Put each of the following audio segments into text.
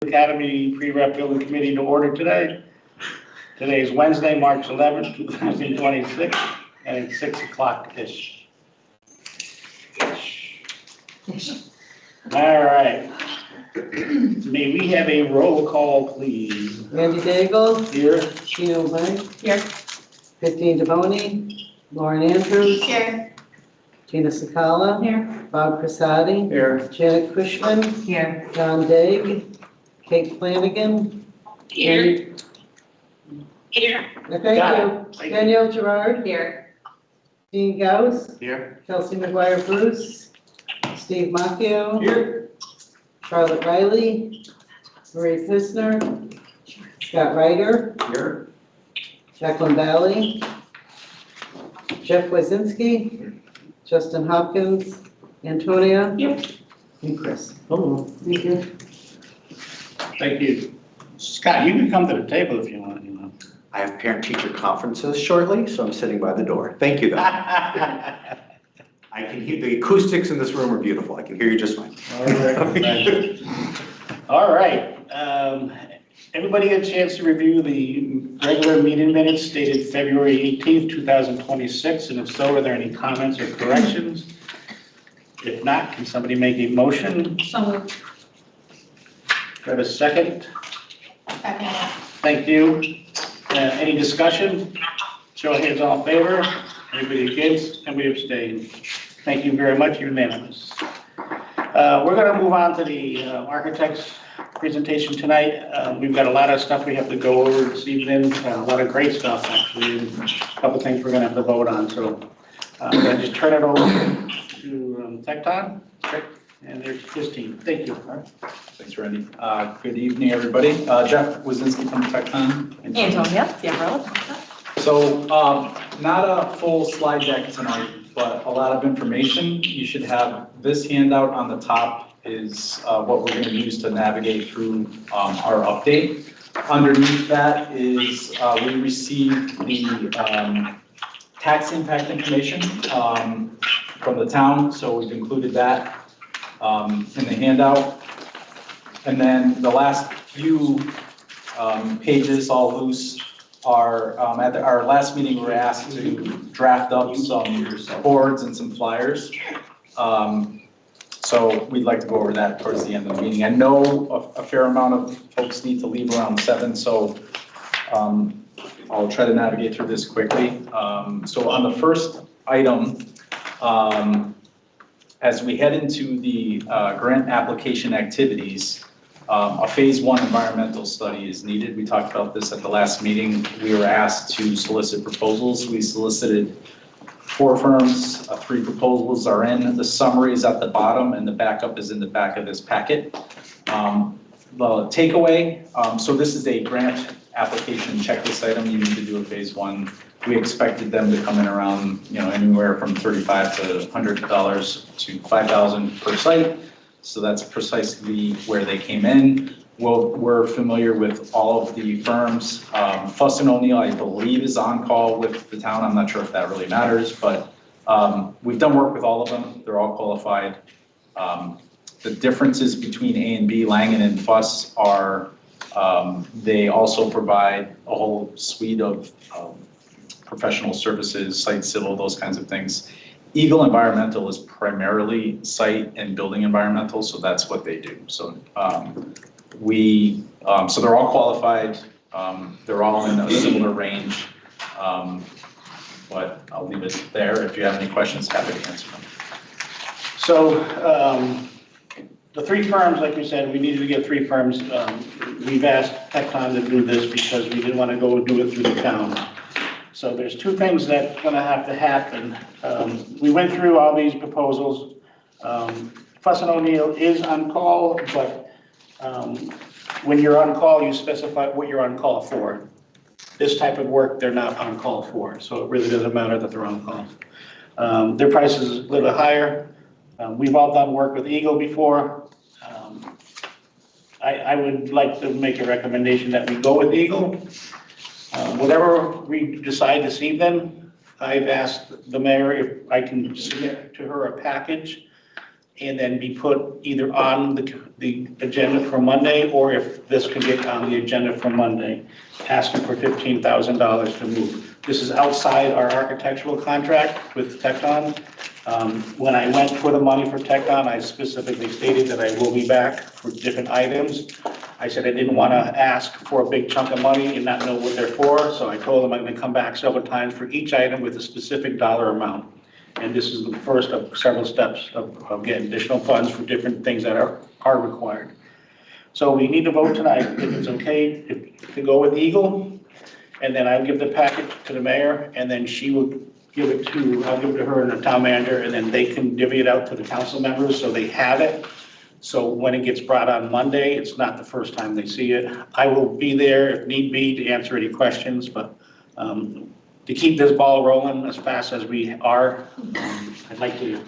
Academy Pre-Referendum Committee to order today. Today is Wednesday, March 11th, 2026, and it's 6 o'clock-ish. All right. May we have a roll call, please? Randy Daigle. Here. Gino Blank. Here. Christine Devoni. Lauren Andrews. Here. Tina Sakala. Here. Bob Prasadi. Here. Janet Cushman. Here. John Daig. Kate Flanagan. Here. Here. Thank Got you. it. Thank you. Danielle Gerard. Here. Dean Gauss. Here. Kelsey McGuire Bruce. Steve Macchio. Here. Charlotte Riley. Marie Pisner. Scott Ryder. Here. Jacqueline Valley. Jeff Wazinski. Justin Hopkins. Antonia. Yep. And Chris. Oh, thank you. Thank you. Scott, you can come to the table if you want. I have parent-teacher conferences shortly, so I'm sitting by the door. Thank you, though. I can hear, the acoustics in this room are beautiful. I can hear you just fine. All right. Everybody get a chance to review the regular meeting minutes dated February 18th, 2026, and if so, are there any comments or corrections? If not, can somebody make a motion? So moved. Do I have a second? Second. Thank you. Any discussion? Show of hands, all in favor. Anybody against? And we abstain. Thank you very much. Unanimous. We're going to move on to the architect's presentation tonight. We've got a lot of stuff we have to go over this evening. A lot of great stuff, actually, and a couple things we're going to have to vote on. So I'm going to just turn it over to Tecton. And there's Christine. Thank you. Thanks, Randy. Good evening, everybody. Jeff Wazinski from Tecton. Antonia. Yeah, So not a full slide deck tonight, but a lot of information. You should have this handout on the top is what we're going to use to navigate through our update. Underneath that is we received the tax impact information from the town, so we've included that in the handout. And then the last few pages, all loose, are at our last meeting we were asked to draft up some boards and some flyers. So we'd like to go over that towards the end of the meeting. I know a fair amount of folks need to leave around 7, so I'll try to navigate through this quickly. So on the first item, as we head into the grant application activities, a phase 1 environmental study is needed. We talked about this at the last meeting. We were asked to solicit proposals. We solicited 4 firms, 3 proposals are in. The summary is at the bottom and the backup is in the back of this packet. The takeaway, so this is a grant application checklist item. You need to do a phase 1. We expected them to come in around, anywhere from $35 to $100 to $5,000 per site. So that's precisely where they came in. Well, we're familiar with all of the firms. Fuss & O'Neill, I believe, is on call with the town. I'm not sure if that really matters, but we've done work with all of them. They're all qualified. The differences between A and B, Langen and Fuss, are they also provide a whole suite of professional services, site civil, those kinds of things. Eagle Environmental is primarily site and building environmental, so that's what they do. So so they're all qualified. They're all in a similar range, but I'll leave it there. If you have any questions, happy to answer them. So the 3 firms, like we said, we needed to get 3 firms. We've asked Tecton to do this because we didn't want to go do it through the town. So there's 2 things that's going to have to happen. We went through all these proposals. Fuss & O'Neill is on call, but when you're on call, you specify what you're on call for. This type of work, they're not on call for, so it really doesn't matter that they're on call. Their price is a little higher. We've all done work with Eagle before. I would like to make a recommendation that we go with Eagle. Whatever we decide this evening, I've asked the mayor if I can submit to her a package and then be put either on the agenda for Monday, or if this can get on the agenda for Monday, asking for $15,000 to move. This is outside our architectural contract with Tecton. When I went for the money for Tecton, I specifically stated that I will be back for different items. I said I didn't want to ask for a big chunk of money and not know what they're for, so I told them I'm going to come back several times for each item with a specific dollar amount. And this is the first of several steps of getting additional funds for different things that are required. So we need to vote tonight if it's okay to go with Eagle, and then I'll give the package to the mayor, and then she will I'll give it to her and the town manager, and then they can divvy it out to the council members so they have it. So when it gets brought on Monday, it's not the first time they see it. I will be there if need be to answer any questions, but to keep this ball rolling as fast as we are, I'd like to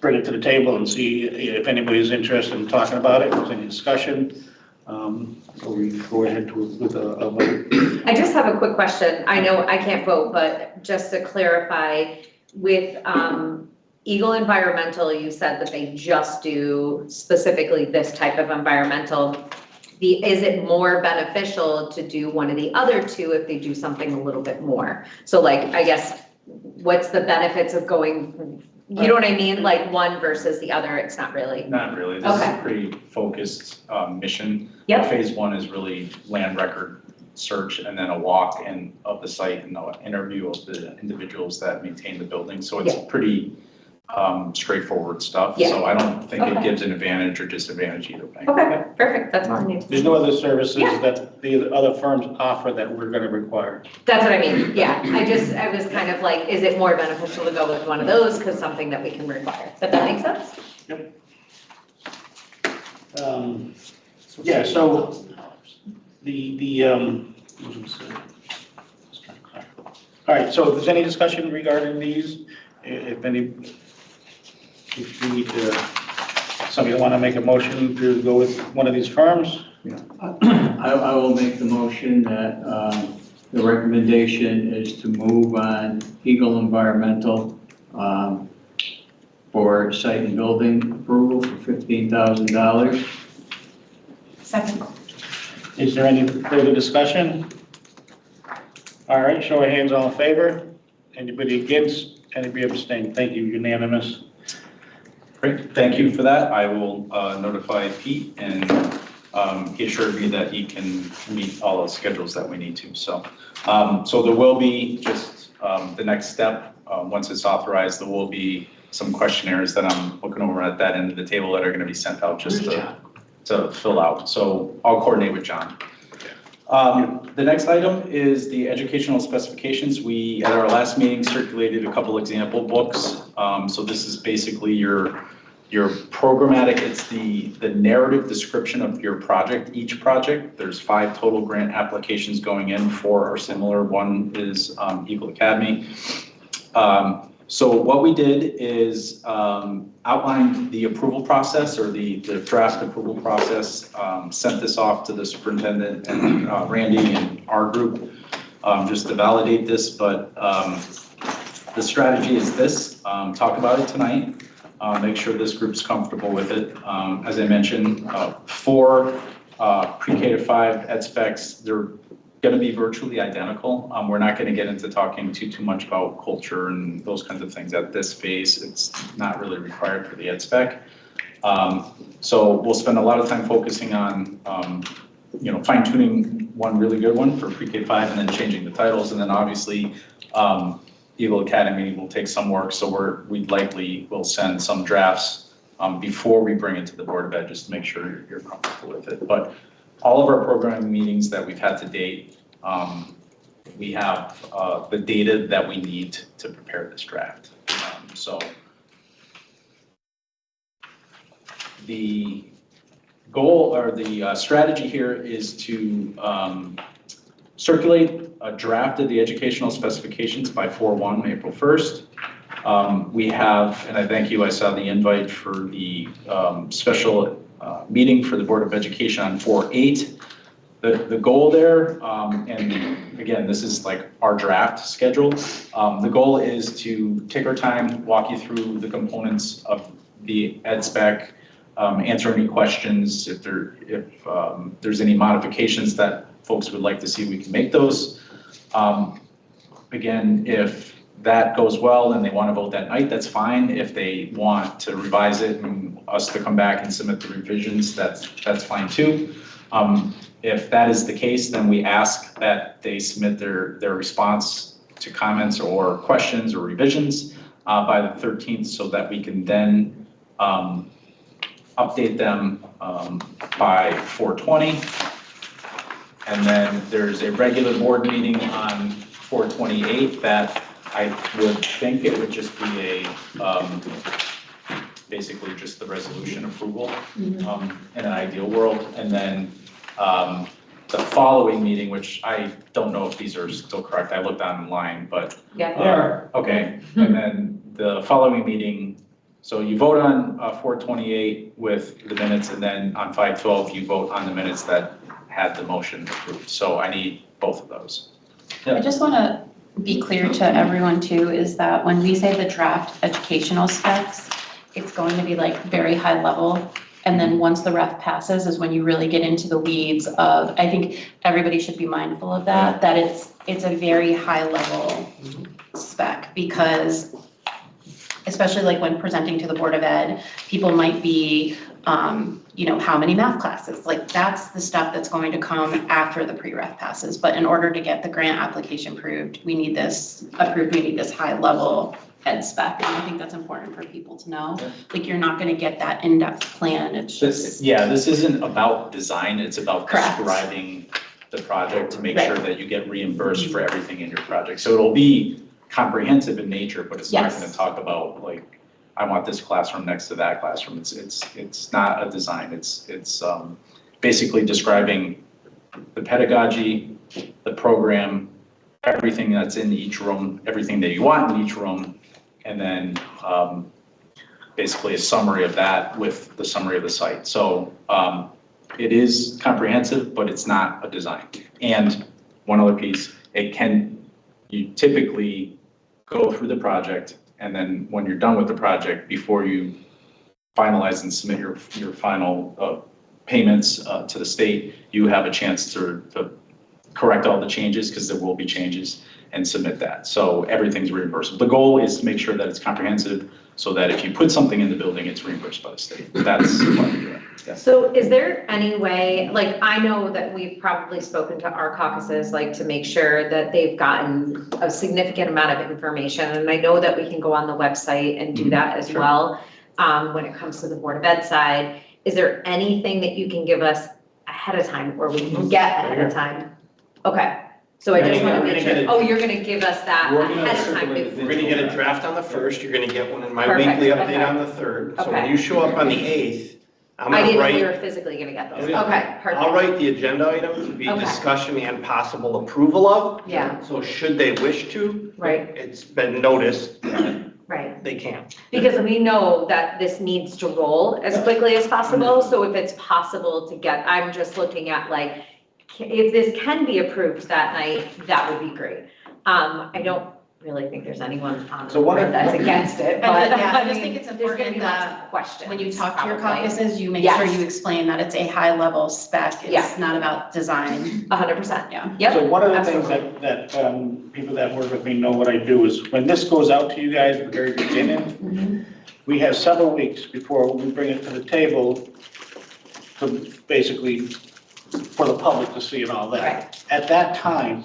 bring it to the table and see if anybody's interested in talking about it, if there's any discussion. So we go ahead with a vote. I just have a quick question. I know I can't vote, but just to clarify, with Eagle Environmental, you said that they just do specifically this type of environmental. Is it more beneficial to do one of the other two if they do something a little bit more? So like, I guess, what's the benefits of going, you know what I mean? Like one versus the other, it's not really. Not really. This is Okay. a pretty focused mission. Yep. Phase one is really land record search and then a walk of the site and an interview of the individuals that maintain the building. So it's Yeah. pretty straightforward stuff. Yeah. So I don't think it Okay. gives an advantage or disadvantage either way. Okay, perfect. That's all I need. There's no other services Yeah. that the other firms offer that we're going to require. That's what I mean. Yeah. I was kind of like, is it more beneficial to go with one of those because something that we can require? Does that make sense? Yeah, so what was I saying? Just trying to clarify. All right, so if there's any discussion regarding these, if we need to, somebody want to make a motion to go with one of these firms? I will make the motion that the recommendation is to move on Eagle Environmental for site and building approval for $15,000. Second. Is there any further discussion? All right, show of hands, all in favor? Anybody against? Anybody abstain? Thank you, unanimous. Great, thank you for that. I will notify Pete and he assured me that he can meet all the schedules that we need to. So there will be just the next step, once it's authorized, there will be some questionnaires that I'm looking over at that end of the table that are going to be sent out just to fill out. So I'll coordinate with John. The next item is the educational specifications. We, at our last meeting, circulated a couple example books. So this is basically your programmatic, it's the narrative description of your project, each project. There's 5 total grant applications going in, 4 are similar. One is Eagle Academy. So what we did is outline the approval process or the draft approval process, sent this off to the superintendent and Randy and our group just to validate this. But the strategy is this, talk about it tonight, make sure this group's comfortable with it. As I mentioned, 4 pre-K to 5 ed specs, they're going to be virtually identical. We're not going to get into talking too much about culture and those kinds of things at this phase. It's not really required for the ed spec. So we'll spend a lot of time focusing on, fine tuning one really good one for pre-K-5 and then changing the titles. And then obviously Eagle Academy will take some work. So we likely will send some drafts before we bring it to the Board of Ed, just to make sure you're comfortable with it. But all of our programming meetings that we've had to date, we have the data that we need to prepare this draft. So the goal or the strategy here is to circulate a draft of the educational specifications by 4/1, April 1st. We have, and I thank you, I saw the invite for the special meeting for the Board of Education on 4/8. The goal there, and again, this is like our draft schedule. The goal is to take our time, walk you through the components of the ed spec, answer any questions. If there's any modifications that folks would like to see, we can make those. Again, if that goes well and they want to vote that night, that's fine. If they want to revise it and us to come back and submit the revisions, that's fine too. If that is the case, then we ask that they submit their response to comments or questions or revisions by the 13th so that we can then update them by 4/20. And then there's a regular board meeting on 4/28 that I would think it would just be basically just the resolution approval in an ideal world. And then the following meeting, which I don't know if these are still correct, I looked online, but. Yeah. Okay, and then the following meeting, so you vote on 4/28 with the minutes, and then on 5/12, you vote on the minutes that had the motion approved. So I need both of those. I just want to be clear to everyone too, is that when we say the draft educational specs, it's going to be like very high level. And then once the ref passes is when you really get into the weeds of, I think everybody should be mindful of that, that it's a very high level spec, because especially like when presenting to the Board of Ed, people might be, how many math classes? Like that's the stuff that's going to come after the pre-ref passes. But in order to get the grant application approved, we need this high level ed spec. And I think that's important for people to know. Like you're not going to get that in-depth plan. It's just. This isn't about design, it's about Correct. describing the project to make sure that you get reimbursed for everything in your project. So it'll be comprehensive in nature, but it's not Yes. going to talk about like, I want this classroom next to that classroom. It's not a design. It's basically describing the pedagogy, the program, everything that's in each room, everything that you want in each room, and then basically a summary of that with the summary of the site. So it is comprehensive, but it's not a design. And one other piece, you typically go through the project, and then when you're done with the project, before you finalize and submit your final payments to the state, you have a chance to correct all the changes, because there will be changes, and submit that. So everything's reimbursable. The goal is to make sure that it's comprehensive, so that if you put something in the building, it's reimbursed by the state. That's what we're doing. Yeah. So is there any way, like, I know that we've probably spoken to our caucuses, like, to make sure that they've gotten a significant amount of information, and I know that we can go on the website and do that as Sure. well, when it comes to the Board of Ed side. Is there anything that you can give us ahead of time, or we can get ahead of time? Okay, so I just want to make sure, you're gonna give us that ahead of time. We're gonna get a draft on the 1st, you're gonna get one in my Perfect, weekly update okay. on the 3rd. So when Okay. you show up on the 8th, I'm I gonna didn't know we were write, physically gonna get those. Oh, yeah. Okay, perfect. I'll write the agenda items to be Okay. discussion and possible approval of. Yeah. So should they wish to, Right, it's been noticed that right. they can. Because we know that this needs to roll as quickly as possible, so if it's possible to get, I'm just looking at like, if this can be approved that night, that would be great. I don't really think there's anyone on So the what board if- that's against it, but I just mean, think it's there's gonna important be lots that of questions. when you talk to your probably. caucuses, you make Yes. sure you explain that it's a high level spec. Yeah. It's not about design. 100%, Yeah. yep. So one of the things absolutely. that people that work with me know what I do is, when this goes out to you guys at the very beginning, Mhm. we have several weeks before we bring it to the table to basically, for the public to see and all that. Right. At that time,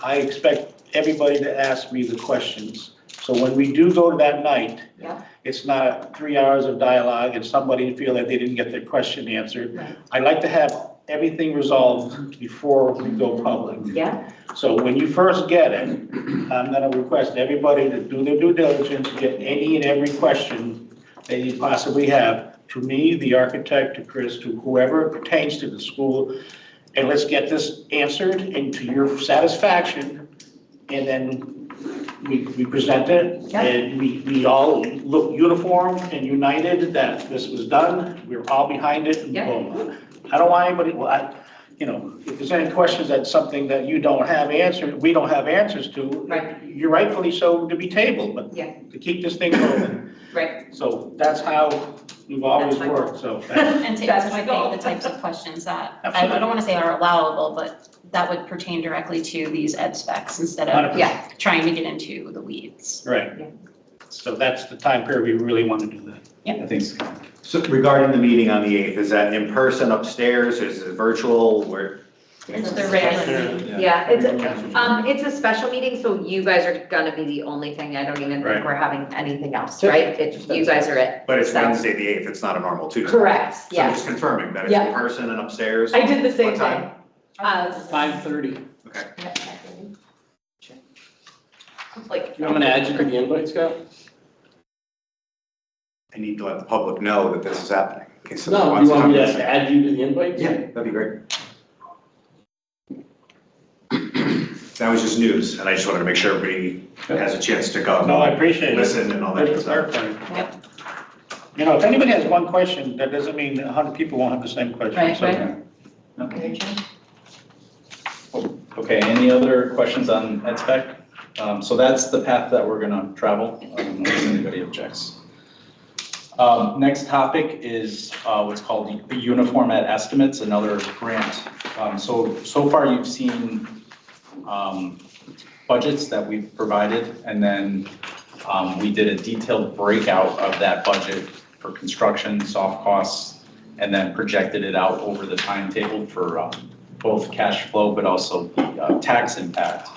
I expect everybody to ask me the questions. So when we do go to that night, Yeah. it's not 3 hours of dialogue and somebody feel that they didn't get their question answered. Right. I like to have everything resolved before we go public. Yeah, So when you first get it, I'm gonna request everybody to do their due diligence, get any and every question that you possibly have to me, the architect, to Chris, to whoever pertains to the school. And let's get this answered and to your satisfaction. And then we present it, Yeah. and we all look uniform and united that this was done. We're all behind it, and Yeah. boom. I don't want anybody, if there's any questions, that's something that you don't have answered, we don't have answers to. Right. You're rightfully so to be tabled, but Yeah. to keep this thing moving. Right. So that's how we've always That's my worked, so. that's- And to That's my goal. anticipate the types of questions that, I Absolutely. don't want to say are allowable, but that would pertain directly to these ed specs instead of 100%. Yeah. trying to get into the weeds. Right. Yeah. So that's the time period we really want to do that. I think so. So regarding the meeting on the 8th, is that in person upstairs, is it virtual, where? It's the regular meeting. Yeah, it's a special meeting, so you guys are gonna be the only thing. I don't even Right. think we're having anything else, right? You guys are it. But it's So- Wednesday, the 8th, it's not a normal Tuesday. Correct, So I'm yes. just confirming that it's Yeah. in person and upstairs? I did the same What time? thing. 5:30. Okay. Like. I'm gonna add you to the invite, Scott? I need to let the public know that this is happening. in case someone No, wants you to want me come. to add you to the invite? Yeah, that'd be great. That was just news, and I just wanted to make sure everybody has a chance to go. No, I appreciate it. Listen and all that Good good stuff. clarifying. Yep. You know, if anybody has one question, that doesn't mean 100 people won't have the same question. Right, So- right. Okay. Okay, any other questions on ed spec? So that's the path that we're gonna travel, unless anybody objects. Next topic is what's called the uniform ed estimates, another grant. So far you've seen budgets that we've provided, and then we did a detailed breakout of that budget for construction, soft costs, and then projected it out over the timetable for both cash flow, but also the tax impact.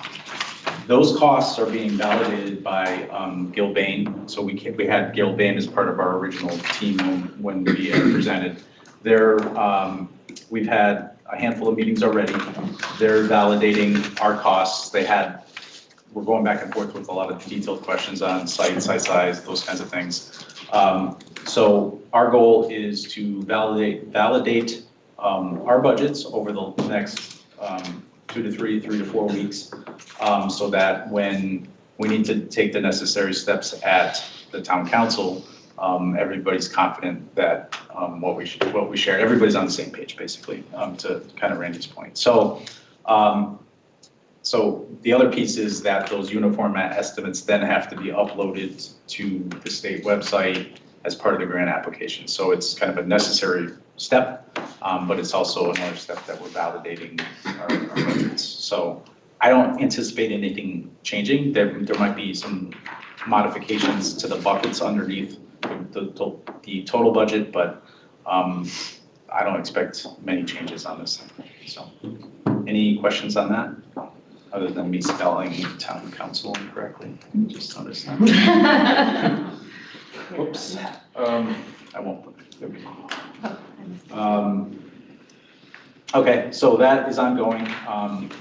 Those costs are being validated by Gilbane. So we had Gilbane as part of our original team when we presented. We've had a handful of meetings already. They're validating our costs. We're going back and forth with a lot of detailed questions on site size, those kinds of things. So our goal is to validate our budgets over the next 2 to 3 to 4 weeks, so that when we need to take the necessary steps at the town council, everybody's confident that what we share, everybody's on the same page, basically, to kind of Randy's point. So the other piece is that those uniform estimates then have to be uploaded to the state website as part of the grant application. So it's kind of a necessary step, but it's also another step that we're validating our budgets. So I don't anticipate anything changing. There might be some modifications to the buckets underneath the total budget, but I don't expect many changes on this. So any questions on that? Other than me spelling town council incorrectly? Just noticed that. Whoops. I won't put it. There we go. Okay, so that is ongoing.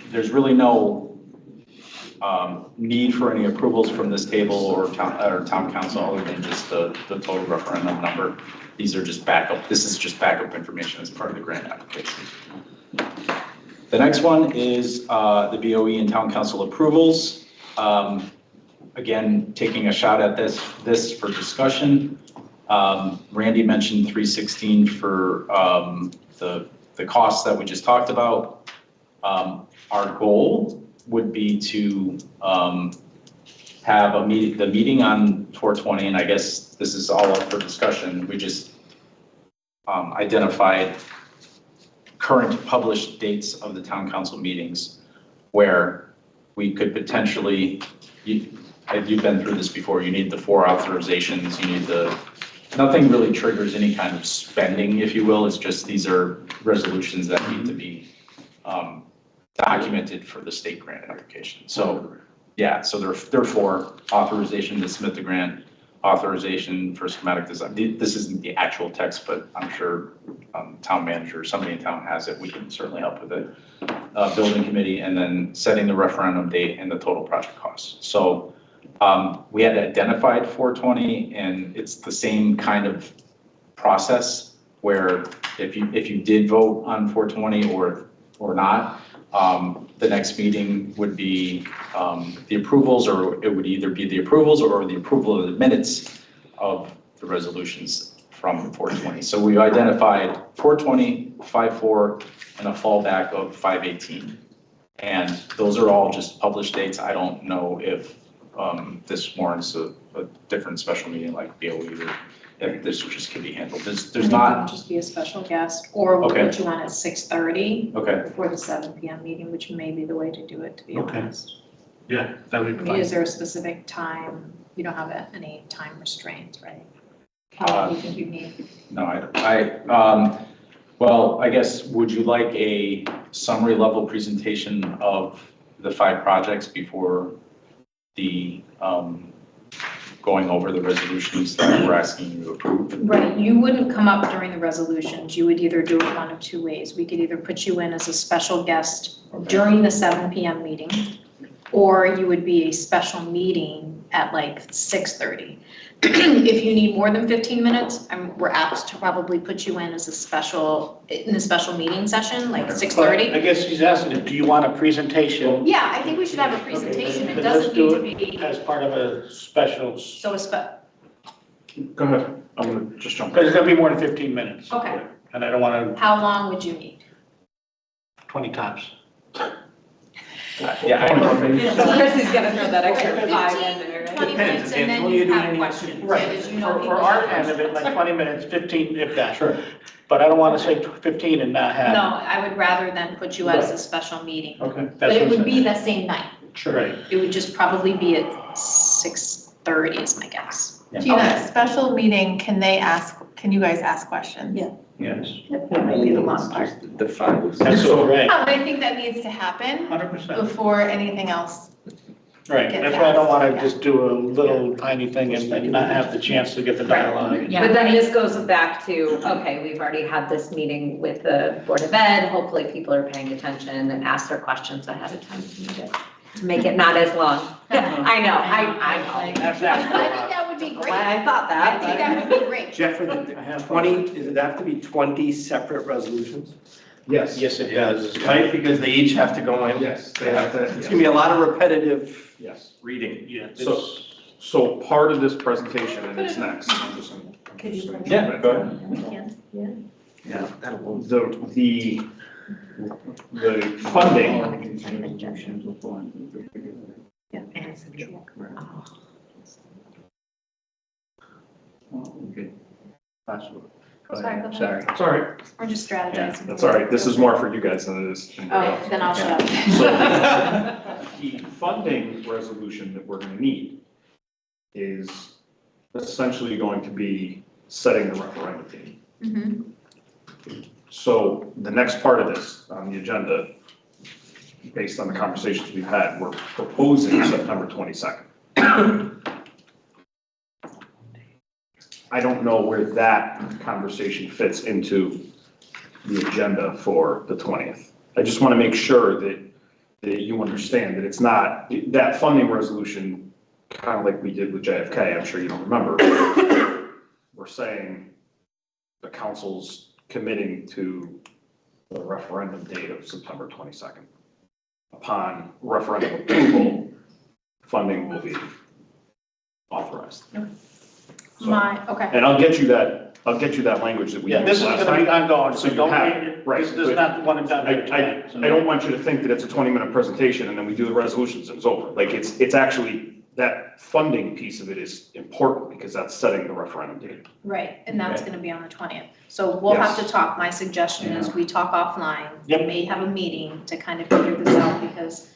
There's really no need for any approvals from this table or town council other than just the total referendum number. These are just backup. This is just backup information as part of the grant application. The next one is the BOE and town council approvals. Again, taking a shot at this for discussion. Randy mentioned 316 for the costs that we just talked about. Our goal would be to have the meeting on 420, and I guess this is all up for discussion. We just identified current published dates of the town council meetings where we could potentially, you've been through this before, you need the 4 authorizations, you need nothing really triggers any kind of spending, if you will. It's just these are resolutions that need to be documented for the state grant application. So yeah, so there are 4: authorization to submit the grant, authorization for schematic design. This isn't the actual text, but I'm sure town manager or somebody in town has it. We can certainly help with it. Building committee, and then setting the referendum date and the total project costs. So we had identified 420, and it's the same kind of process where if you did vote on 420 or not, the next meeting would be the approvals, or it would either be the approvals or the approval of the minutes of the resolutions from 420. So we identified 420, 5/4, and a fallback of 5/18. And those are all just published dates. I don't know if this warrants a different special meeting like BOE or if this just can be handled. There's not, Just be a special guest, or we'll Okay. put you on at 6:30 okay, before the 7 PM meeting, which may be the way to do it, to be Okay. honest. Yeah, that I would be mean, is fine. there a specific time? You don't have any time restraints, right? How Uh, long do you think you need? no, well, I guess, would you like a summary level presentation of the 5 projects before the, going over the resolutions that we're asking you to approve? Right, you wouldn't come up during the resolutions. You would either do it one of two ways. We could either put you in as a special guest during the 7 PM meeting, or you would be a special meeting at like 6:30. If you need more than 15 minutes, we're apt to probably put you in as a special meeting session, like 6:30. I guess he's asking, do you want a presentation? Yeah, I think we should have a presentation. It Then doesn't let's do need to be, As part of a special, so Go ahead, I'm gonna just jump because in. it's gonna be more than 15 minutes. okay. And I don't want to, How long would you need? 20 tops. Yeah, Chris is gonna throw that extra 5 in 15, there. 20 minutes, and then Until you you do have any- questions. Right, As you know, for people our have end of it, like questions. 20 minutes, 15 if that. Sure. But I don't want to say 15 and not have. No, I would rather than put you as a special meeting. Okay. But that's it what would I'm be saying. the same night. Right. It would just probably be at 6:30 is my guess. Gina, special meeting, can you guys ask questions? Yeah. Yes. That might be the long part. That's so right. I think that needs to happen 100%. before anything else. Right. Get That's why I don't want to passed, just do a little tiny thing and not have the chance to get the dialogue. Yeah. But then this goes back to, okay, we've already had this meeting with the Board of Ed, hopefully people are paying attention and ask their questions ahead of time to make it not as long. I know, I know. That's I after a think lot. that would be great. Why I thought I that. think that would be great. Jeff, for I the have 20, does it have to be 20 separate resolutions? Yes. Yes, it does. Right, because they each have to go in? Yes, they have to. It's gonna be a lot of repetitive Yes. reading. Yeah. So- it's- So part of this presentation, and it's next, I'm just gonna- Could you bring it? Yeah, go ahead. Yeah, that'll. the funding, Sorry, go ahead. Sorry. it's all right, We're just yeah, strategizing. that's all right, this is more for you guys than it is anybody Oh, else. then I'll shut up. So the funding resolution that we're gonna need is essentially going to be setting the referendum date. Mhm. So the next part of this on the agenda, based on the conversations we've had, we're proposing September 22nd. I don't know where that conversation fits into the agenda for the 20th. I just want to make sure that you understand that it's not, that funding resolution, kind of like we did with JFK, I'm sure you don't remember. We're saying the council's committing to the referendum date of September 22nd. Upon referendum approval, funding will be authorized. So- Okay. And I'll get you that language that we Yeah, used this is last going to be time. ongoing, So so you don't, have it, right, this is but not one and done. I don't want you to think that it's a 20-minute presentation and then we do the resolutions and it's over. Like, it's actually, that funding piece of it is important because that's setting the referendum date. Right, and that's gonna be on the 20th. So we'll have Yes. to talk, my suggestion is we talk offline. Yep. We may have a meeting to kind of figure this out because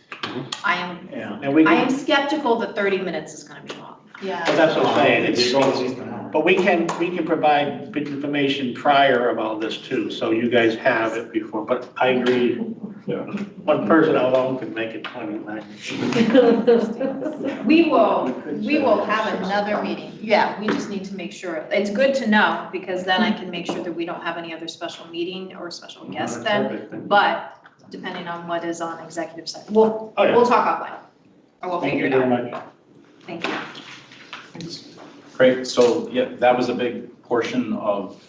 I am, Yeah, and we I am can, skeptical that 30 minutes is gonna be long. Yeah. but that's what I'm saying, but we can provide bit information prior about this too, so you guys have it before, but I agree. Yeah. One person alone could make it 20 minutes. We will have another meeting. Yeah, we just need to make sure. It's good to know because then I can make sure that we don't have any other special meeting or special guest then. Perfect. But depending on what is on executive session, we'll Oh, yeah. talk offline. Or we'll Thank figure you it very out. much. Thank you. Great, so, yeah, that was a big portion of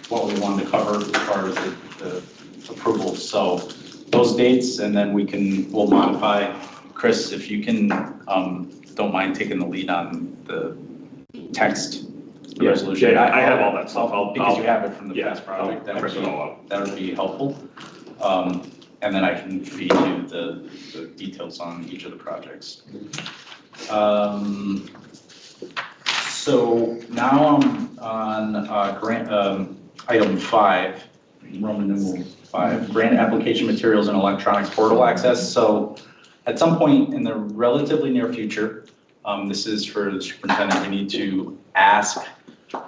what we wanted to cover as far as the approval. So those dates, and then we'll modify. Chris, if you can, don't mind taking the lead on the text Yeah, resolution. yeah, I have all that stuff. Because you have it from the yeah, past project, I'll print it all out. that would be helpful. And then I can feed you the details on each of the projects. So now I'm on grant, item 5, Roman numeral 5, grant application materials and electronic portal access. So at some point in the relatively near future, this is for the superintendent, we need to ask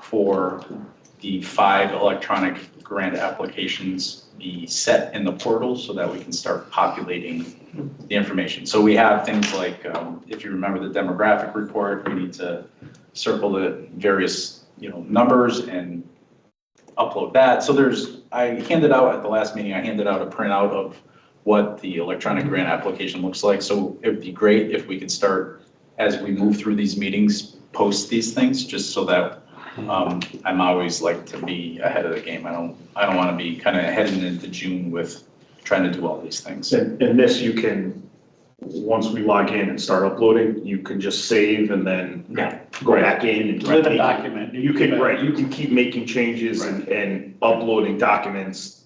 for the 5 electronic grant applications be set in the portal so that we can start populating the information. So we have things like, if you remember the demographic report, we need to circle the various, numbers and upload that. So I handed out at the last meeting, I handed out a printout of what the electronic grant application looks like. So it would be great if we could start, as we move through these meetings, post these things, just so that I'm always like to be ahead of the game. I don't want to be kind of heading into June with trying to do all these things. And this you can, once we log in and start uploading, you can just save and then go back in and Live a document. You can keep making changes and uploading documents.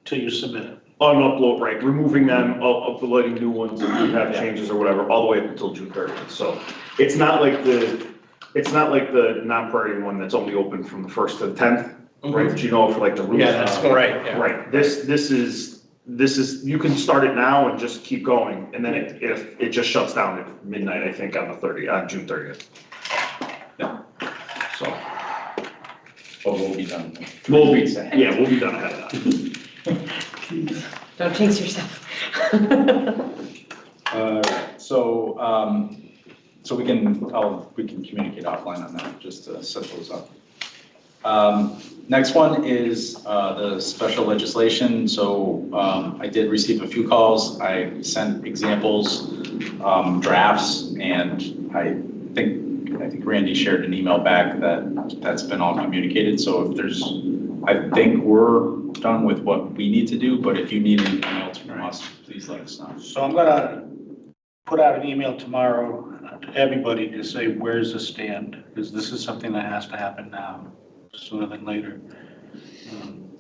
Till you submit it. Unupload, right, removing them, uploading new ones, if you have changes or whatever, all the way up until June 30th. So it's not like the non-priority one that's only open from the 1st to the 10th, right? But for like the rules. Yeah, that's right, yeah. Right, this is, you can start it now and just keep going, and then it just shuts down at midnight, I think, on June 30th. Yeah. So, But we'll be done. we'll be done ahead of that. Don't jinx yourself. So we can communicate offline on that, just to set those up. Next one is the special legislation. So I did receive a few calls. I sent examples, drafts, and I think Randy shared an email back that's been all communicated. So I think we're done with what we need to do, but if you need anything else from us, please let us know. So I'm gonna put out an email tomorrow to everybody to say, where's the stand? Because this is something that has to happen now, sooner than later.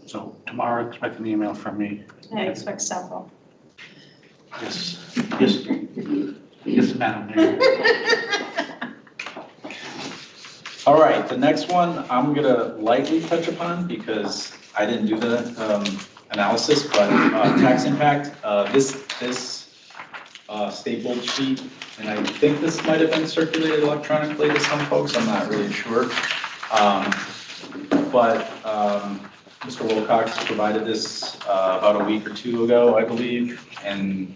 So tomorrow, expect an email from me. I expect several. Yes, Madam Mayor. All right, the next one I'm gonna lightly touch upon because I didn't do the analysis, but tax impact, this stapled sheet, and I think this might have been circulated electronically to some folks, I'm not really sure. But Mr. Wilcox provided this about a week or two ago, I believe, and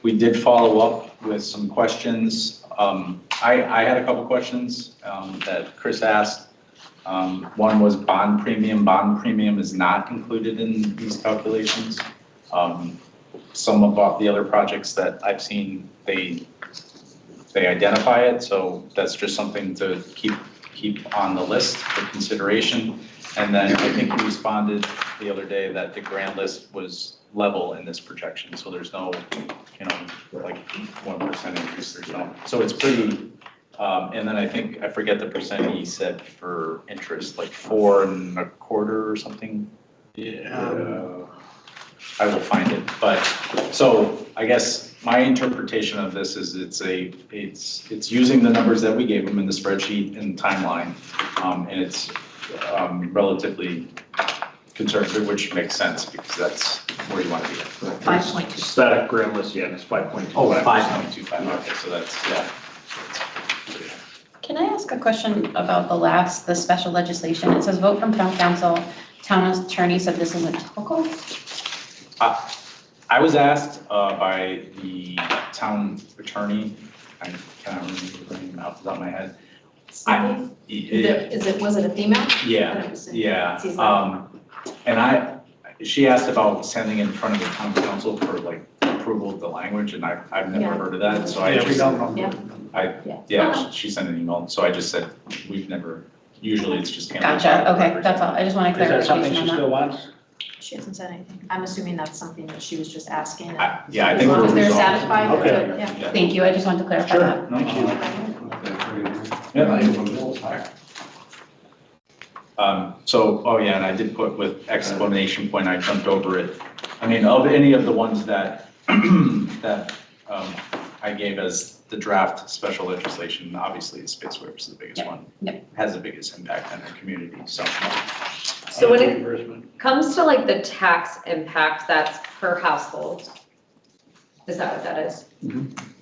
we did follow up with some questions. I had a couple questions that Chris asked. One was bond premium. Bond premium is not included in these calculations. Some of the other projects that I've seen, they identify it, so that's just something to keep on the list for consideration. And then I think you responded the other day that the grant list was level in this projection, so there's no, like 1% increase, there's no, so it's pretty, and then I forget the percent he said for interest, like 4 1/4 or something. Yeah. I will find it, but, so I guess my interpretation of this is it's using the numbers that we gave them in the spreadsheet and timeline, and it's relatively conservative, which makes sense because that's where you want to be at. 5.2. Static grant list, yeah, it's 5.25. Oh, 5.25, okay, so that's, yeah. Can I ask a question about the special legislation? It says vote from town council. Town attorney said this isn't typical. I was asked by the town attorney, I can't remember the name off the top of my head. Was it a female? Yeah. And she asked about sending in front of the town council for like approval of the language, and I've never heard of that, so I just, she sent an email, so I just said, we've never, usually it's just. Gotcha, okay, that's all, I just want to Is that something clarification she on still that. wants? She hasn't said anything. I'm assuming that's something that she was just asking. I think As long as they're resolved. satisfied, we're Okay. good, yeah. Thank you, I just wanted to clarify that. No, So, and I did put with exclamation point, I jumped over it. I mean, of any of the ones that, that I gave as the draft special legislation, obviously the space waiver is the biggest one. Has the biggest impact on our community, so. So when it Reimbursement. comes to like the tax impact, that's per household. Is that what that is?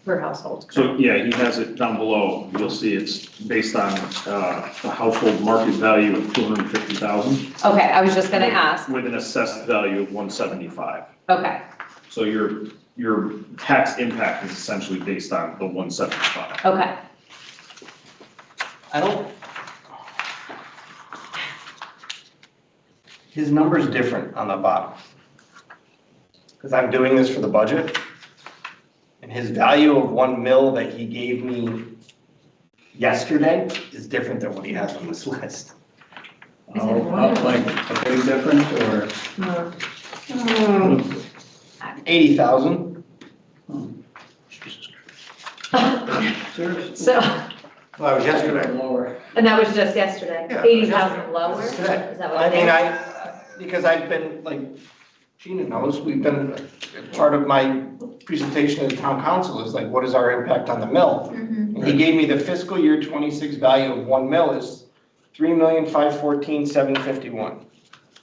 Per household. So, yeah, he has it down below. You'll see it's based on the household market value of 250,000 Okay, I was just gonna ask. with an assessed value of 175. Okay, So your tax impact is essentially based on the 175. okay. I don't. His number's different on the bottom. Because I'm doing this for the budget. And his value of 1 mil that he gave me yesterday is different than what he has on this list. Like a big difference or? 80,000. So, Well, that was yesterday. Lower. and that was just yesterday, Yeah, 80,000 lower? That's Is today. that what I it mean, is? because I've been, like, Gina knows, we've been, part of my presentation to the town council is like, what is our impact on the mill? And he gave me the fiscal year 26 value of 1 mil is 3,514,751.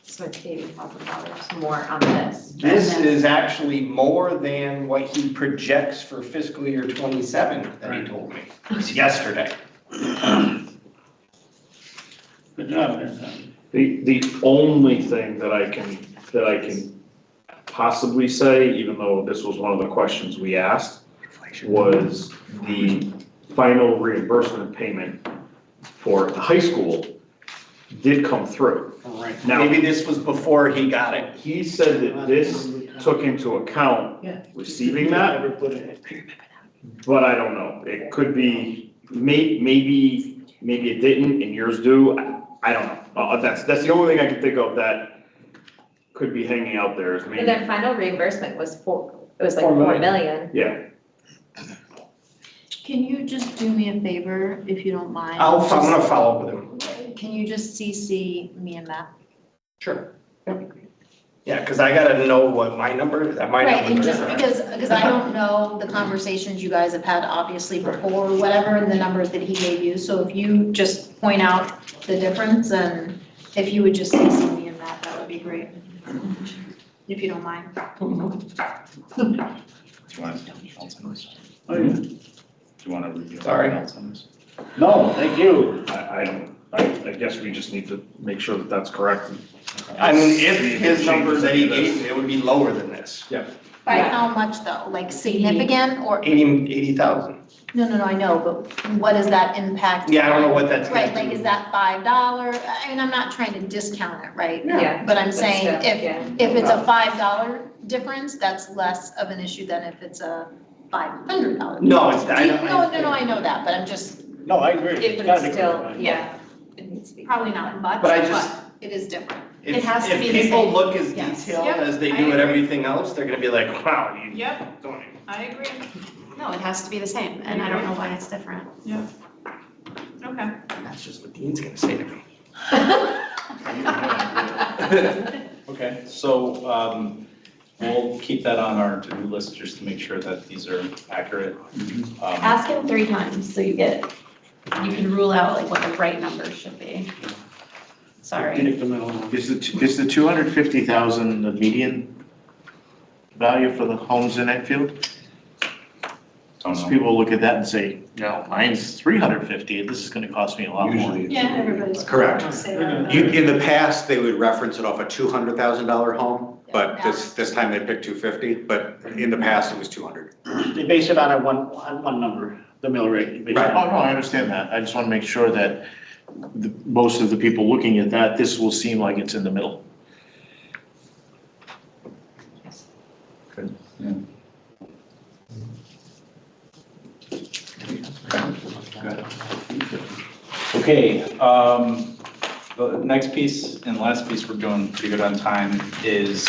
So it's $80,000 more on this. This is actually more than what he projects for fiscal year 27 that he told me. It's yesterday. Good job, man. The only thing that I can possibly say, even though this was one of the questions we asked, was the final reimbursement payment for the high school did come through. Right. Now, Maybe this was before he got it. he said that this took into account receiving that, Never put it but I don't know. It could be, maybe it didn't and yours do. I don't know. That's the only thing I can think of that could be hanging out there is And maybe, their final reimbursement was like 4 4 million. yeah. Can you just do me a favor, if you don't mind? I'm gonna follow up with him. Can you just CC me and Matt? Sure. Yeah, because I gotta know what my number is, that my Right, number and is. just because I don't know the conversations you guys have had obviously before, or whatever, and the numbers that he gave you, so if you just point out the difference, and if you would just CC me and Matt, that would be great. If you don't mind. Do you want anything else on this? Oh, yeah. Do you want to review Sorry. anything else on this? No, thank you. I guess we just need to make sure that that's correct. I mean, if his number that he gave me, it would be lower than this. By Yeah. how much though, like significant, or, 80,000. no, I know, but what is that impact? Yeah, I don't know what that's gonna Right, like, do. is that $5? I mean, I'm not trying to discount it, right? Yeah. But I'm But saying, still, if, yeah. if it's a $5 difference, that's less of an issue than if it's a $500. No, it's, I No, don't. I know that, but I'm just, No, I agree. But It's gotta it's be still, clarified. yeah. It needs to be. probably not much, But I but just- it is different. If- It has to be the If people same. look as Yes. detailed Yep, as they I do at agree. everything else, they're gonna be like, wow, you Yep, don't. I agree. No, it has to be the same, and I don't know why it's different. Yeah. Okay. That's just what Dean's gonna say to me. Okay, so we'll keep that on our to-do list just to make sure that these are accurate. Ask him 3 times, so you can rule out like what the right numbers should be. Sorry. Pick the middle one. Is the 250,000 the median value for the homes in Enfield? Don't Some know. people look at that and say, mine's 350, this is gonna cost me a lot more. Usually. Yeah, everybody's. Correct. Say that. In the past, they would reference it off a $200,000 home, but this time they picked 250, but in the past it was 200. They base it on one number, the mill rate. They base it Oh, on- no, I understand that, I just wanna make sure that most of the people looking at that, this will seem like it's in the middle. Okay, the next piece and last piece, we're doing pretty good on time, is,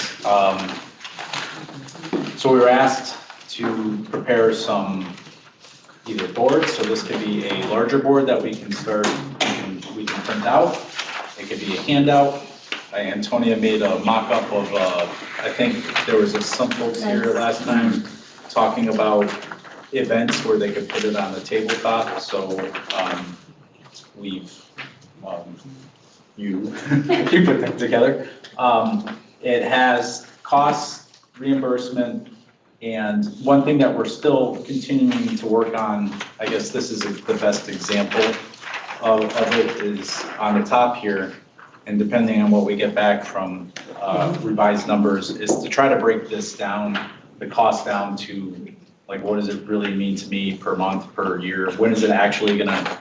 so we were asked to prepare some either boards, so this could be a larger board that we can start, we can print out. It could be a handout, Antonia made a mock-up of, I think there was some folks here last time talking about events where they could put it on the tabletop, so, we've, you put that together. It has costs, reimbursement, and one thing that we're still continuing to work on, I guess this is the best example of it, is on the top here. And depending on what we get back from revised numbers, is to try to break this down, the cost down to, like, what does it really mean to me per month, per year? When is it actually gonna,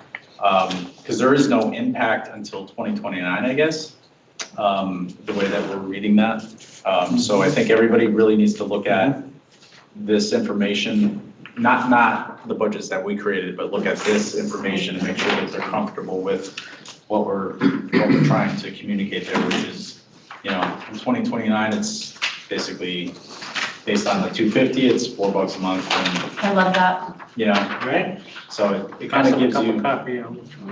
because there is no impact until 2029, I guess, the way that we're reading that. So I think everybody really needs to look at this information, not the budgets that we created, but look at this information and make sure that they're comfortable with what we're trying to communicate there, which is, in 2029, it's basically based on the 250, it's $4 a month, and, I love that. Right? so it kind of gives you, Copy a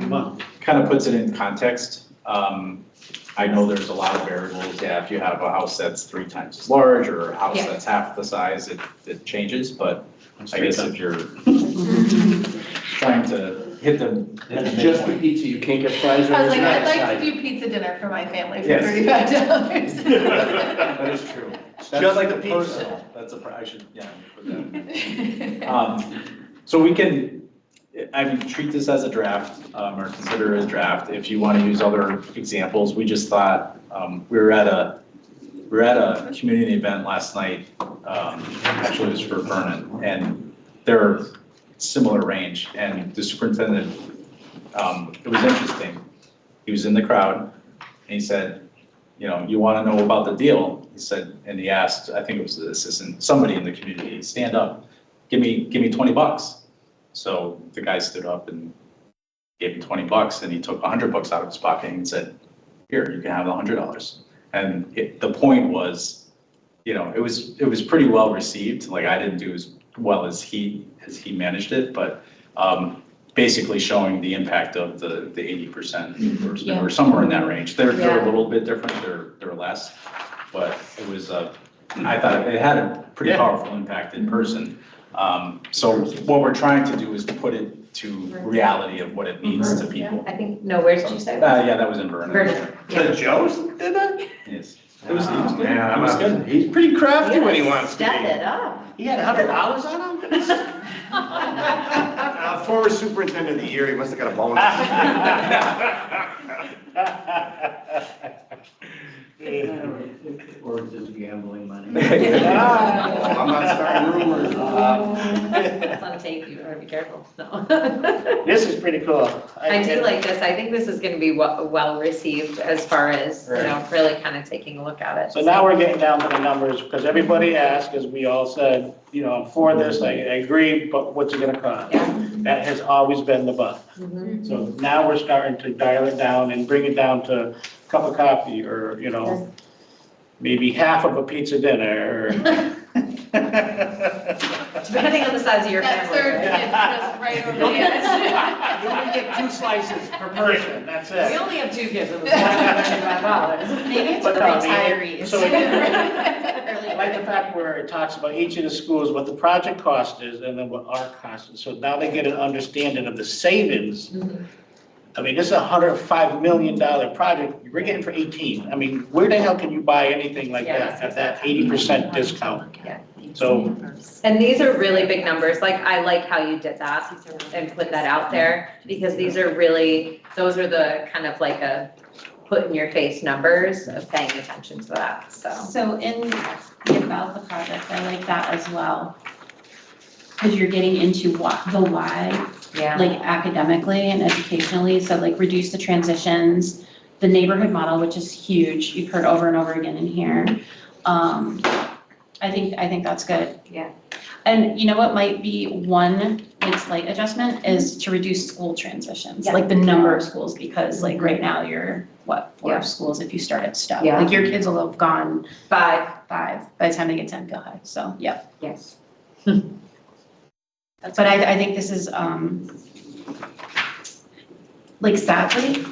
month. kind of puts it in context. I know there's a lot of variables. Yeah, if you have a house that's 3 times as large or a house Yeah. that's half the size, it changes, but I guess if you're trying to hit the Just the midpoint. pizza, you can't get fries or I was like, anything I'd like outside. to do pizza dinner for my family for Yes. $35. That is true. That's just like the the pizza. personal, that's I should, put that. So we can, treat this as a draft, or consider it a draft. If you want to use other examples, we just thought, we were at a community event last night, actually it was for Vernon, and they're similar range, and the superintendent, it was interesting. He was in the crowd, and he said, you want to know about the deal? He said, and he asked, I think it was the assistant, somebody in the community, stand up, give me $20. So the guy stood up and gave him $20, and he took $100 out of his pocket and said, here, you can have the $100. And the point was, it was pretty well received. Like, I didn't do as well as he managed it, but basically showing the impact of the 80% reimbursement, or somewhere in that range. They're a little bit different, they're less, but it was, I thought it had a pretty powerful impact in person. So what we're trying to do is put it to reality of what it means to people. I think, no, where did you say? Yeah, that was in Vernon. Vernon. The Joes did that? Yes. It was good. Yeah, It was good. he's pretty crafty when he wants to Step be. it up. He had $100 on him? Former superintendent of the year, he must have got a bonus. Or just gambling money. I'm not starting rumors. It's on tape, you better be careful, so. This is pretty cool. I do like this, I think this is gonna be well received as far as, really kind of taking a look at it. So now we're getting down to the numbers, because everybody asked, as we all said, I'm for this, I agree, but what's it gonna cost? Yeah. That has always been the but. Mhm. So now we're starting to dial it down and bring it down to a cup of coffee, or, maybe half of a pizza dinner. Depending on the size of your That family. third right? kid just right over there. You only get 2 slices per person, that's We it. only have 2 kids, it was $125. Maybe it's for But no, I mean, retirees. so I like the fact where it talks about each of the schools, what the project cost is, and then what our cost is. So now they get an understanding of the savings. Mhm. I mean, this is a $105 million project, we're getting for 18. I mean, where the hell can you buy anything like Yeah, that at that 80% discount? Yeah. So, And these are really big numbers, like, I like how you did that and put that out there, because these are really, those are the kind of like a put in your face numbers of paying attention to that, so. So in the about the project, I like that as well. Because you're getting into the why, Yeah. like academically and educationally, so like reduce the transitions, the neighborhood model, which is huge, you've heard over and over again in here. I think that's good. Yeah. And you know what might be one like slight adjustment is to reduce school transitions, Yeah. like the number of schools, because like right now you're, what, 4 Yeah. schools if you start at Stowe. Yeah. Like your kids will have gone 5, 5 by the time they get to Enfield High, so, yeah. yes. But I think this is, like sadly,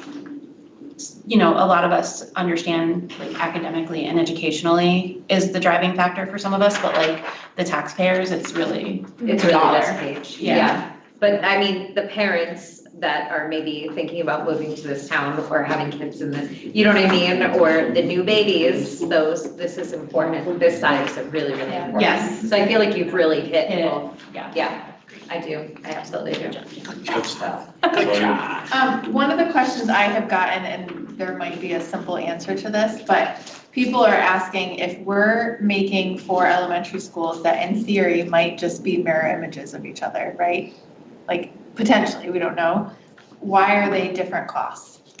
a lot of us understand like academically and educationally is the driving factor for some of us, but like the taxpayers, it's really It's a really dollar. this page, Yeah. yeah. But I mean, the parents that are maybe thinking about moving to this town or having kids in this, you know what I mean? Or the new babies, this is important. This side is really, really important. Yes. So I feel like you've really hit Hit it. both. Yeah. I do. I absolutely do. Good stuff. One of the questions I have gotten, and there might be a simple answer to this, but people are asking if we're making 4 elementary schools that in theory might just be mirror images of each other, right? Like potentially, we don't know. Why are they different costs?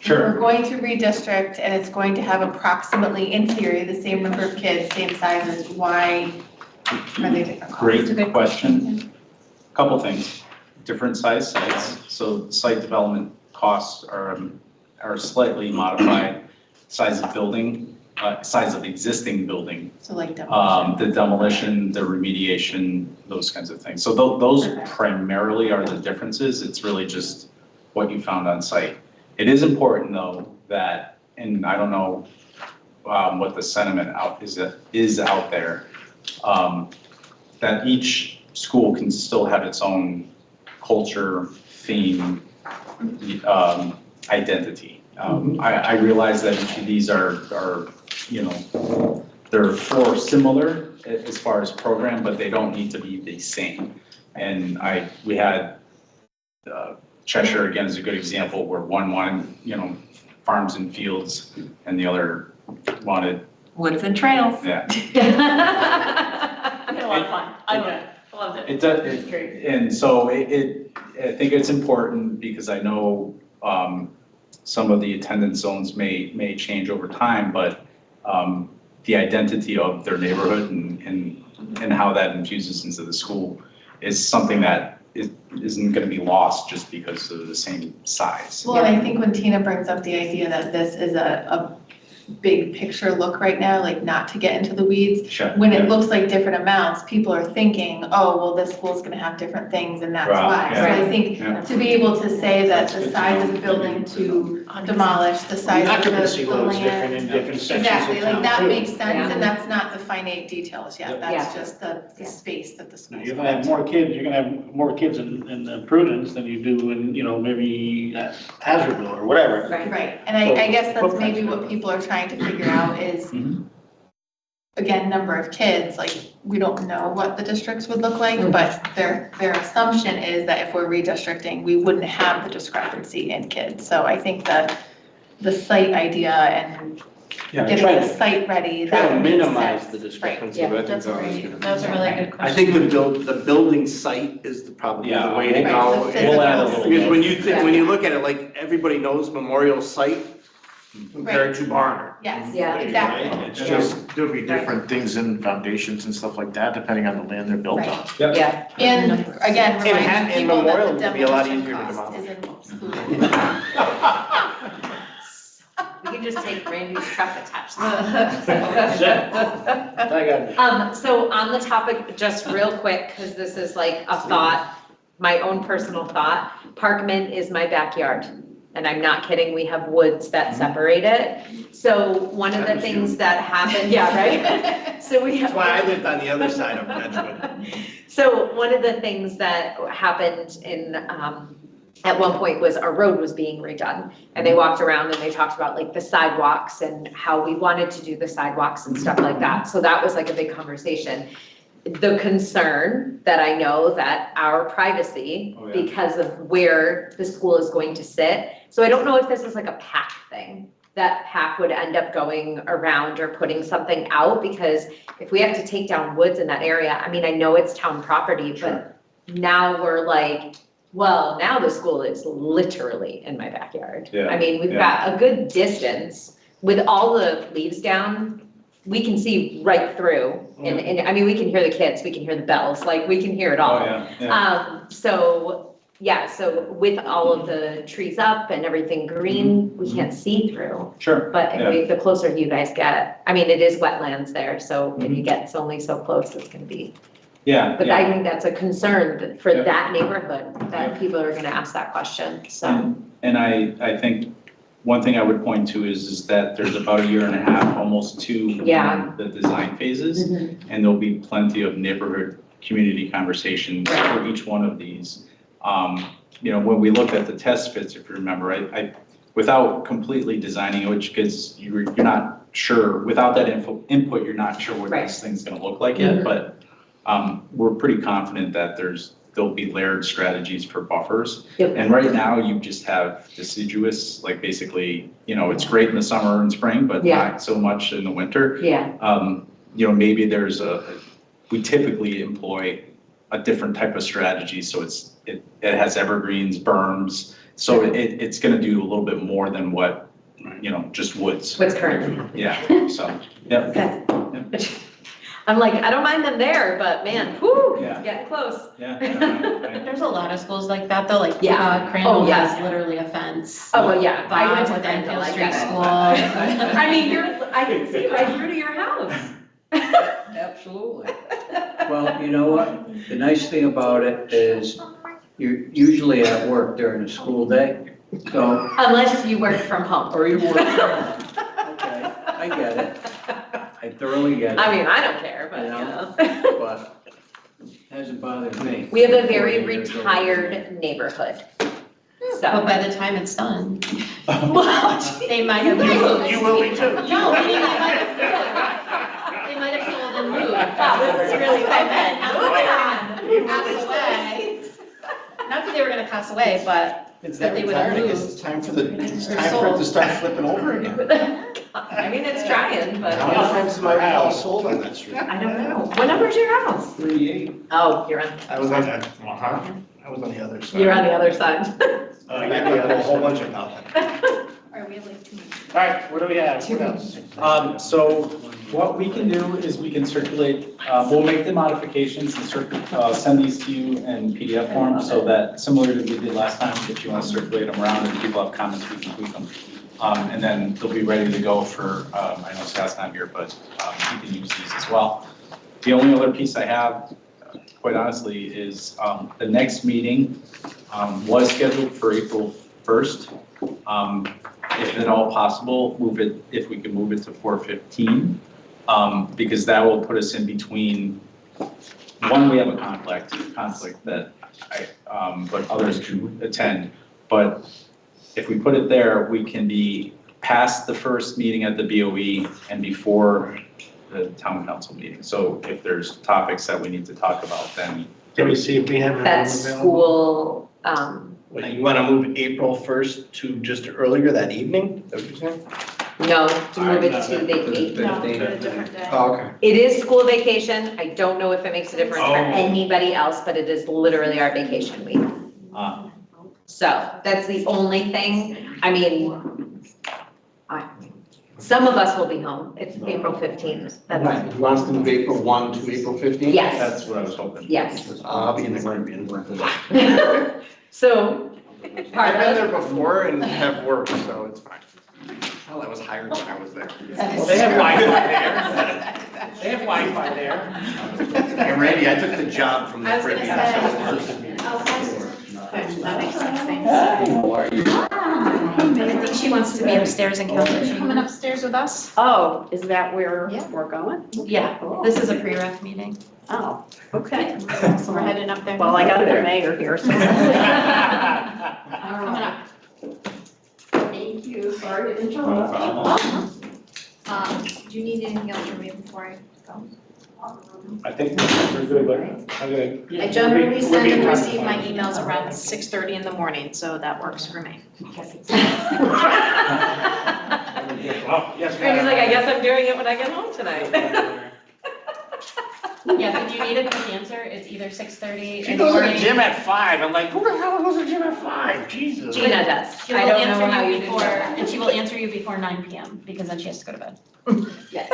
If we're going to redistrict and it's going to have approximately, in theory, the same number of kids, same sizes, why are they different costs? Great question. Couple things, different size sites, so site development costs are slightly modified. Size of building, size of existing building, So like demolition. the demolition, the remediation, those kinds of things. So those primarily are the differences. It's really just what you found on site. It is important though that, and I don't know what the sentiment is out there, that each school can still have its own culture, theme, identity. I realize that each of these are, they're 4 similar as far as program, but they don't need to be the same. And we had Cheshire again is a good example where one wanted, farms and fields and the other wanted, Woods and trails. yeah. I had a lot of fun. I loved it. It does, and so I think it's important because I know some of the attendance zones may change over time, but the identity of their neighborhood and how that infuses into the school is something that isn't gonna be lost just because of the same size. Well, and I think when Tina brings up the idea that this is a big picture look right now, like not to get into the weeds. Sure. When it looks like different amounts, people are thinking, oh, well, this school's gonna have different things and that's Right, why. So yeah. I think Yeah. to be able to say that the size of the building to demolish, the size of Occupancy the loads different in land. different sections Exactly, of like town that too. makes sense Yeah. and that's not the finite details yet. That's Yeah. just the space that the school's. You're gonna have more kids, you're gonna have more kids in Prudence than you do in, maybe Hazardville or whatever. Right. Right, and I guess that's maybe what people are trying to figure out is, Mhm. again, number of kids, like, we don't know what the districts would look like, but their assumption is that if we're redistricting, we wouldn't have the discrepancy in kids. So I think that the site idea and getting the site ready, Try that to makes minimize sense. the discrepancy, Yeah, but I think That's that was great. good. That was a really good question. I think the building site is probably the way to Right, go. the We'll add a physical. little Because when you look at it, like, everybody knows Memorial Site compared to Barnard. Yes, Yeah. exactly. It's just, there'll be different things in foundations and stuff like that, depending on the land they're built on. Yeah. And again, And reminding people Memorial that the would be a lot demolition easier to cost demolish. is included. We can just take Randy's truck attached. I got it. So on the topic, just real quick, because this is like a thought, my own personal thought, Parkman is my backyard. And I'm not kidding, we have woods that separate it. So one of the things that happened, yeah, right? So we have. That's why I lived on the other side of Edgewood. So one of the things that happened at one point was our road was being redone. And they walked around and they talked about like the sidewalks and how we wanted to do the sidewalks and stuff like that. So that was like a big conversation. The concern that I know that our privacy, Oh, yeah. because of where the school is going to sit. So I don't know if this is like a PAC thing, that PAC would end up going around or putting something out, because if we have to take down woods in that area, I mean, I know it's town property, but now we're like, well, now the school is literally in my backyard. Yeah, I mean, we've yeah. got a good distance with all the leaves down. We can see right through and I mean, we can hear the kids, we can hear the bells, like we can hear it all. Oh, yeah. So with all of the trees up and everything green, we can't see through. Sure. But Yeah. the closer you guys get, I mean, it is wetlands there, so if you get only so close, it's gonna be. Yeah. But yeah. I think that's a concern for Yeah. that neighborhood, that people are gonna ask that question, so. And I think one thing I would point to is that there's about a year and a half, almost two, Yeah. in the design phases. Mhm. And there'll be plenty of neighborhood, community conversations for each one of these. When we looked at the test fits, if you remember, I without completely designing it, which because you're not sure, without that input, you're not sure what Right. this thing's gonna look like yet, but we're pretty confident that there'll be layered strategies for buffers. Yep. And right now, you just have deciduous, like basically, it's great in the summer and spring, but Yeah. not so much in the winter. Yeah, Maybe we typically employ a different type of strategy, so it has evergreens, berms, so it's gonna do a little bit more than what, just woods. what's currently. Yeah, so, yeah. Okay. I'm like, I don't mind them there, but man, whoo, Yeah. it's getting close. Yeah. There's a lot of schools like that though, like Yeah. Crandall Oh, yeah. has literally a fence. Oh, well, yeah, I went to With Enfield, Enfield I Street get it. School. I mean, I can see right through to your house. Absolutely. Well, you know what? The nice thing about it is you're usually at work during the school day. So, Unless you work from home. or you work from home. Okay, I get it. I thoroughly get it. I mean, I don't care, but But hasn't bothered me. We have a very 40 years old. retired neighborhood. But So, by the time it's done, well, they might have moved. You will be too. No, I mean, they might have sold and moved. wow, this is really What I meant. moving Not that they were gonna pass away. Not that they were gonna pass away, but It's that they would have moved. It's time for it to sold. start flipping over again. I mean, it's trying, but How many times has my house sold on that street? I don't know. What number's your house? 38. Oh, you're on, I was on the other side. you're on the other side. I got a whole bunch of nothing. Or we have like 2 minutes. All right, what do we have? What else? So what we can do is we can circulate, we'll make the modifications and send these to you in PDF form so that similar to we did last time, if you want to circulate them around and people have comments, we can tweak them. And then they'll be ready to go for, I know Scott's not here, but you can use these as well. The only other piece I have, quite honestly, is the next meeting was scheduled for April 1st. If at all possible, if we can move it to 4:15, because that will put us in between, one, we have a conflict that but others can attend. But if we put it there, we can be past the first meeting at the BOE and before the town council meeting. So if there's topics that we need to talk about, then. Can we see if we have? That school, Wait, you want to move April 1st to just earlier that evening? Is that what you're saying? no, to move it to the 8th. No, do it a different day. Oh, okay. It is school vacation. I don't know if it makes a difference for Oh. anybody else, but it is literally our vacation week. So that's the only thing. I mean, some of us will be home. It's April 15th. That's, He wants to move April 1 to April 15th? yes, That's what I was hoping. yes. I'll be in the Caribbean. So part I've been of, there before and have worked, so it's fine. Hell, I was hired when I was there. Well, they have Wi-Fi there. They have Wi-Fi there. Hey Randy, I took the job from the I was gonna Caribbean. That makes sense. I think she wants to be upstairs and count. You coming upstairs with us? oh, is that where Yeah. we're going? Yeah, this is a pre-ref meeting. Oh, okay. So we're heading up there. Well, I got the mayor here, so. Coming up. Thank you, sorry to interrupt. Do you need anything else from me before I go? I think we're good, but okay. I generally send and We're being receive my emails around 6:30 in the morning, so that works for me. Well, yes, Randy's like, I guess I'm doing it when I get home tonight. Yeah, if you need a quick answer, it's either 6:30 She in the goes to the morning. gym at 5. I'm like, who the hell goes to the gym at 5? Jesus. Gina does. She I will don't know how answer you you did before, that. and she will answer you before 9 PM, because then she has to go to bed. Yes.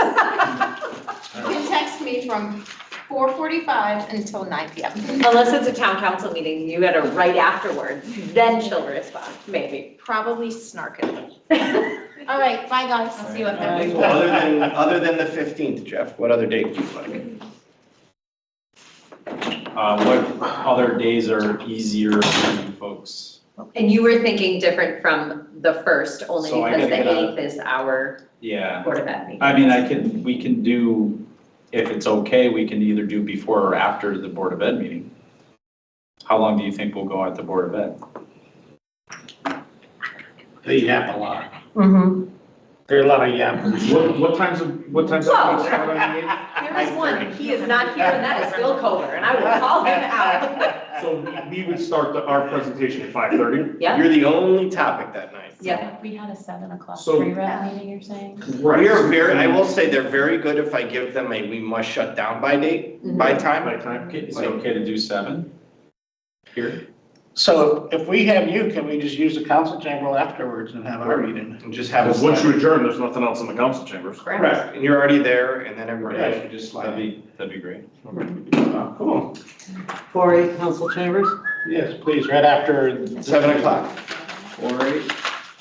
You can text me from 4:45 until 9 PM. Unless it's a town council meeting, you gotta write afterwards, then she'll respond, maybe. Probably snarkily. All right, bye guys. I'll see you up Thanks, there. Jeff. Other than the 15th, Jeff, what other date do you like? What other days are easier for you folks? And you were thinking different from the first, only So I because the gotta get out. 8th is our Yeah, Board of Ed meeting. I mean, we can do, if it's okay, we can either do before or after the Board of Ed meeting. How long do you think we'll go at the Board of Ed? They yap a lot. Mm-hmm. There are a lot of yappers. What time's that start on the 8th? There is one, he is not here, and that is Bill Kohler, and I will call him out. So we would start our presentation at 5:30? Yeah, You're the only topic that night. yeah. We had a 7 o'clock So- pre-rep meeting, you're saying? We are very, I will say they're very good if I give them a we must shut down by date, by time. By time? Is it okay to do 7 here? So if we have you, can we just use the council chamber afterwards and have our meeting? And just have Because us. once you adjourn, there's nothing else in the council chambers. Correct, and you're already there, and then everybody else should just slide in. That'd be great. Cool. 4-8 council chambers? Yes, please, right after. 7 o'clock. 4:08.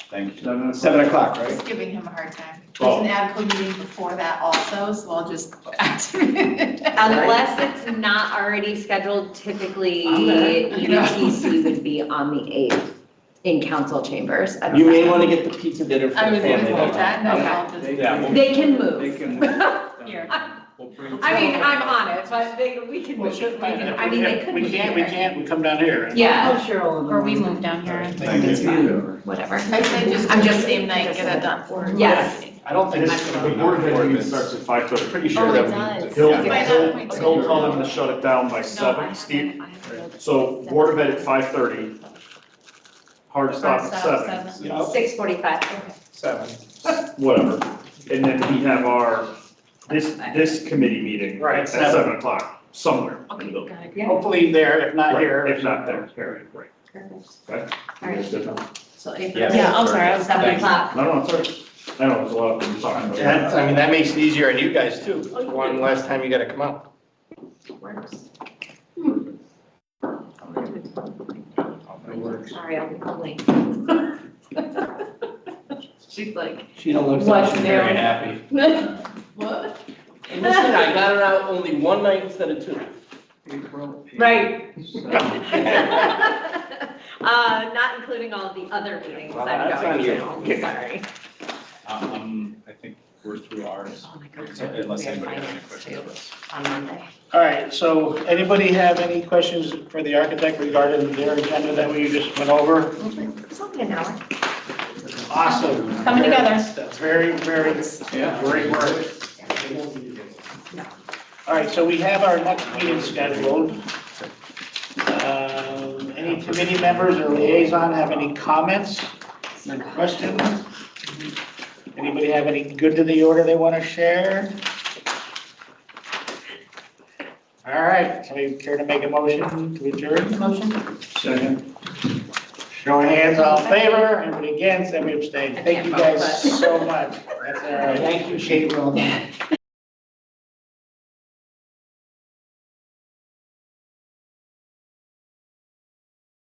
Thank you. 7 o'clock, right? Just giving him a hard time. Oh. There's an ADCO meeting before that also, so I'll just activate it. Unless it's not already scheduled, typically EUTC would be on the 8th in council chambers. at You may 7. want to get the pizza dinner for I the was gonna family. say that, and then I'll just. Yeah, They can move. They can move. Here. we'll bring. I mean, I'm on it, but we can Well, move. sure, We can- I mean, they could We move can't, here. we come down here. Yeah, Oh, Cheryl. and Or we then- move down here and Thank it's you. fine, whatever. I say just I'm do the just- same night, get it done. Yes. I don't think. The board of ed meeting starts at 5:30. Pretty Oh, sure it that. does. He'll, Yeah. he'll tell them to shut it down by 7, Steve. So board of ed at 5:30. Hard stop at 7, 6:45. 7. whatever. And then we have our, this committee meeting Right, at 7. 7 o'clock, somewhere. Okay, in the- got it, yeah. Hopefully there, if not Right, here. if not there, right. Okay? All right. Good enough. So 8. Yeah, I'm sorry, I was. 7 o'clock. No, it's all right. I know, there's a lot of things talking about. That, I mean, that makes it easier on you guys too. One last time you gotta come out. Works. Sorry, I'll be late. She's like, She don't look What's she's new? very happy. What? And listen, I got her out only one night instead of 2. right. Not including all the other meetings Well, I'm that's going on to, you. I'm sorry. I think we're through ours, Oh my God. so unless We have anybody has any finance questions. too, on Monday. All right, so anybody have any questions for the architect regarding their agenda that we just went over? It's only an hour. Awesome. Coming together. That's very, very, great work. All right, so we have our next meeting scheduled. Any committee members or liaison have any comments or questions? Anybody have any good to the order they want to share? All right, somebody care to make a motion to adjourn? Motion? Second. Show of hands, all in favor, anybody against, anybody abstain? Thank you can't vote, guys but- so much. That's all right. Thank you, Kate, well done.